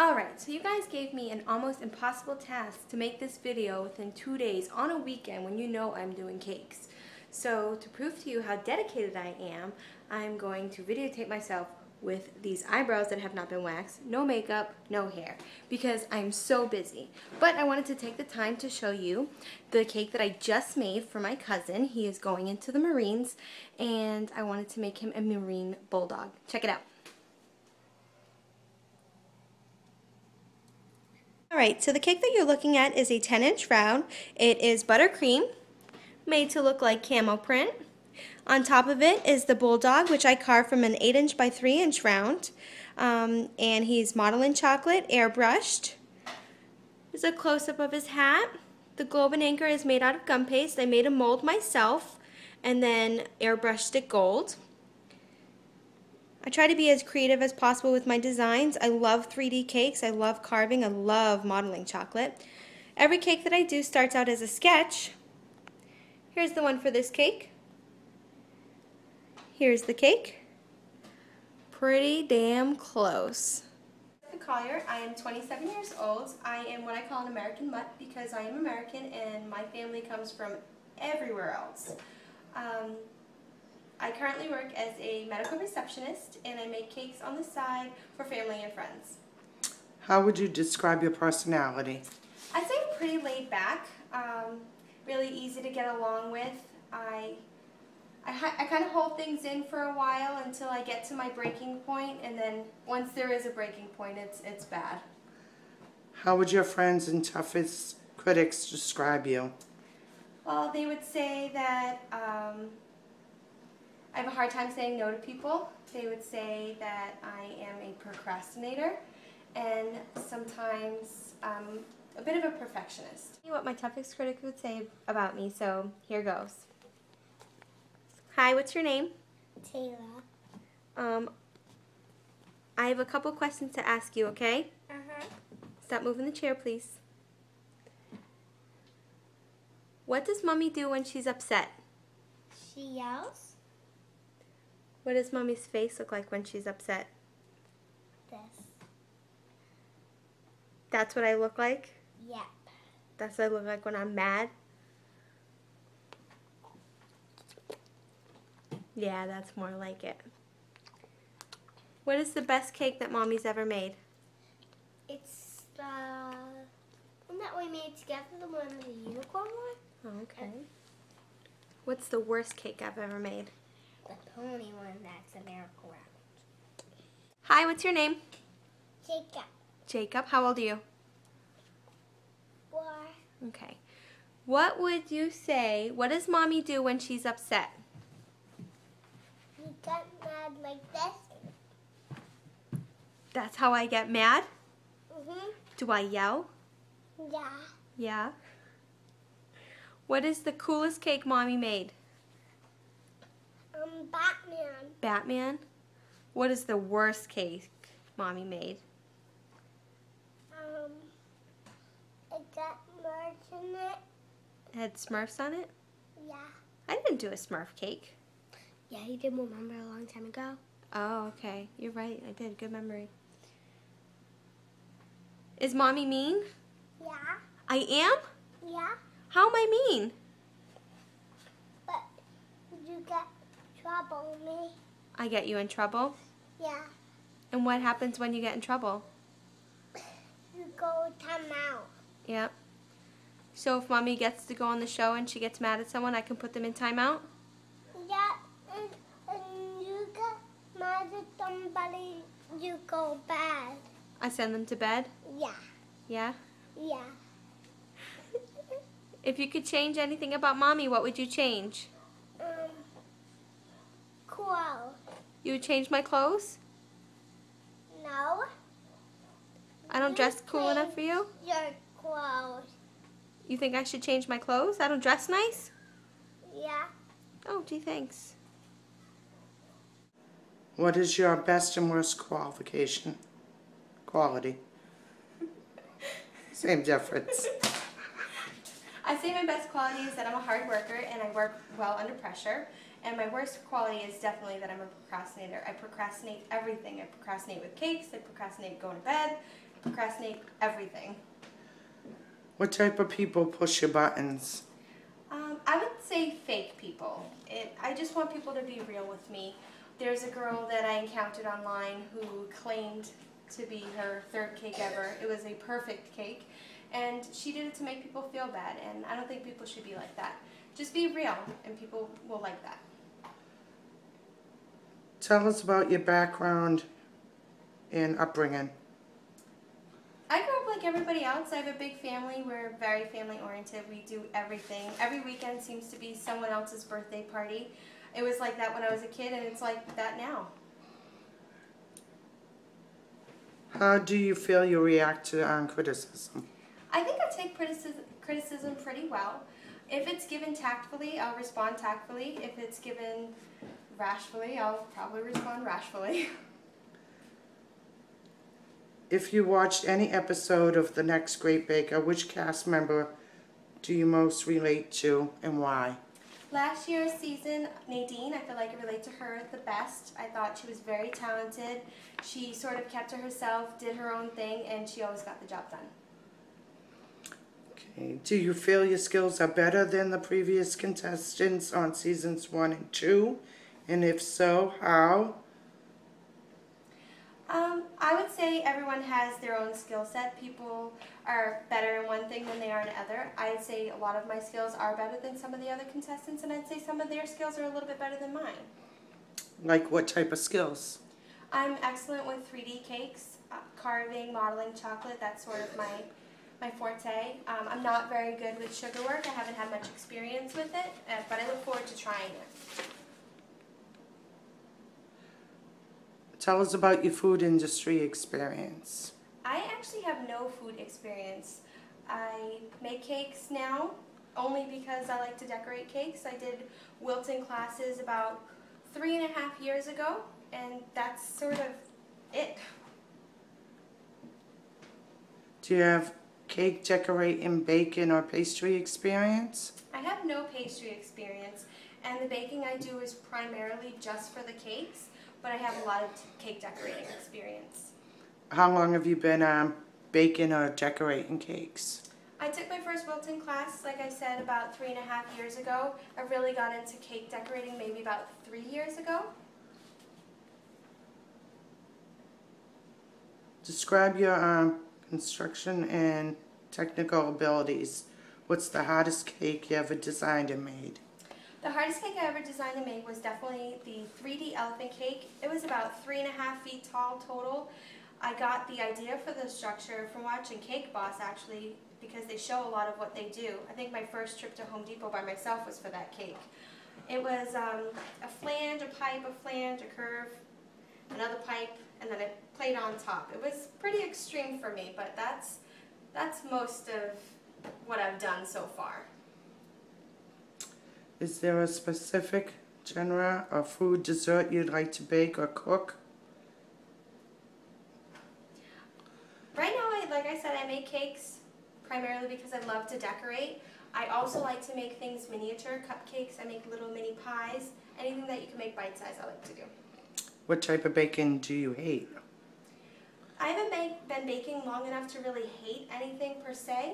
Alright, so you guys gave me an almost impossible task to make this video within 2 days on a weekend when you know I'm doing cakes. So to prove to you how dedicated I am, I'm going to videotape myself with these eyebrows that have not been waxed, no makeup, no hair, because I'm so busy. But I wanted to take the time to show you the cake that I just made for my cousin. He is going into the Marines, and I wanted to make him a Marine Bulldog. Check it out. Alright, so the cake that you're looking at is a 10-inch round. It is buttercream, made to look like camo print. On top of it is the Bulldog, which I carved from an 8-inch by 3-inch round. And he's modeling chocolate, airbrushed. There's a close-up of his hat. The globe and anchor is made out of gum paste. I made a mold myself and then airbrushed it gold. I try to be as creative as possible with my designs. I love 3D cakes. I love carving. I love modeling chocolate. Every cake that I do starts out as a sketch. Here's the one for this cake. Here's the cake. Pretty damn close. Collier. I am 27 years old. I am what I call an American mutt because I am American and my family comes from everywhere else. I currently work as a medical receptionist and I make cakes on the side for family and friends. How would you describe your personality? I'd say I'm pretty laid back, really easy to get along with. I kind of hold things in for a while until I get to my breaking point, and then once there is a breaking point, it's bad. How would your friends and toughest critics describe you? Well, they would say that I have a hard time saying no to people. They would say that I am a procrastinator and sometimes a bit of a perfectionist. What my toughest critic would say about me, so here goes. Hi, what's your name? Taylor. I have a couple questions to ask you, okay? Uh-huh. Stop moving the chair, please. What does Mommy do when she's upset? She yells. What does Mommy's face look like when she's upset? This. That's what I look like? Yep. That's what I look like when I'm mad? Yeah, that's more like it. What is the best cake that Mommy's ever made? It's the one that we made together, the one with the unicorn one. Oh, okay. What's the worst cake I've ever made? The pony one that's a miracle round. Hi, what's your name? Jacob. Jacob. How old are you? 4. Okay. What would you say, what does Mommy do when she's upset? You get mad like this. That's how I get mad? Mm-hmm. Do I yell? Yeah. Yeah. What is the coolest cake Mommy made? Batman. Batman? What is the worst cake Mommy made? It got Smurfs in it. It had Smurfs on it? Yeah. I didn't do a Smurf cake. Yeah, you did, remember, a long time ago. Oh, okay. You're right. I did. Good memory. Is Mommy mean? Yeah. I am? Yeah. How am I mean? But you get trouble with me. I get you in trouble? Yeah. And what happens when you get in trouble? You go time out. Yep. So if Mommy gets to go on the show and she gets mad at someone, I can put them in timeout? Yeah, and you get mad at somebody, you go bad. I send them to bed? Yeah. Yeah? Yeah. If you could change anything about Mommy, what would you change? Cool. You would change my clothes? No. I don't dress cool enough for you? Your clothes. You think I should change my clothes? I don't dress nice? Yeah. Oh, gee, thanks. What is your best and worst qualification? Quality. Same difference. I say my best quality is that I'm a hard worker and I work well under pressure. And my worst quality is definitely that I'm a procrastinator. I procrastinate everything. I procrastinate with cakes, I procrastinate going to bed, procrastinate everything. What type of people push your buttons? I would say fake people. I just want people to be real with me. There's a girl that I encountered online who claimed to be her third cake ever. It was a perfect cake, and she did it to make people feel bad, and I don't think people should be like that. Just be real, and people will like that. Tell us about your background and upbringing. I grew up like everybody else. I have a big family. We're very family oriented. We do everything. Every weekend seems to be someone else's birthday party. It was like that when I was a kid, and it's like that now. How do you feel you react to criticism? I think I take criticism pretty well. If it's given tactfully, I'll respond tactfully. If it's given rashfully, I'll probably respond rashfully. If you watched any episode of The Next Great Baker, which cast member do you most relate to and why? Last year's season, Nadine, I feel like I relate to her the best. I thought she was very talented. She sort of kept to herself, did her own thing, and she always got the job done. Okay. Do you feel your skills are better than the previous contestants on seasons 1 and 2? And if so, how? I would say everyone has their own skill set. People are better in one thing than they are in another. I'd say a lot of my skills are better than some of the other contestants, and I'd say some of their skills are a little bit better than mine. Like what type of skills? I'm excellent with 3D cakes, carving, modeling chocolate. That's sort of my forte. I'm not very good with sugar work. I haven't had much experience with it, but I look forward to trying it. Tell us about your food industry experience. I actually have no food experience. I make cakes now only because I like to decorate cakes. I did wilting classes about 3.5 years ago, and that's sort of it. Do you have cake decorating, baking, or pastry experience? I have no pastry experience, and the baking I do is primarily just for the cakes, but I have a lot of cake decorating experience. How long have you been baking or decorating cakes? I took my first wilting class, like I said, about 3.5 years ago. I really got into cake decorating maybe about 3 years ago. Describe your construction and technical abilities. What's the hardest cake you ever designed and made? The hardest cake I ever designed and made was definitely the 3D elephant cake. It was about 3.5 feet tall total. I got the idea for the structure from watching Cake Boss, actually, because they show a lot of what they do. I think my first trip to Home Depot by myself was for that cake. It was a flange, a pipe, a flange, a curve, another pipe, and then a plate on top. It was pretty extreme for me, but that's most of what I've done so far. Is there a specific genre of food, dessert you'd like to bake or cook? Right now, like I said, I make cakes primarily because I love to decorate. I also like to make things miniature, cupcakes. I make little mini pies. Anything that you can make bite-sized, I like to do. What type of baking do you hate? I haven't been baking long enough to really hate anything per se.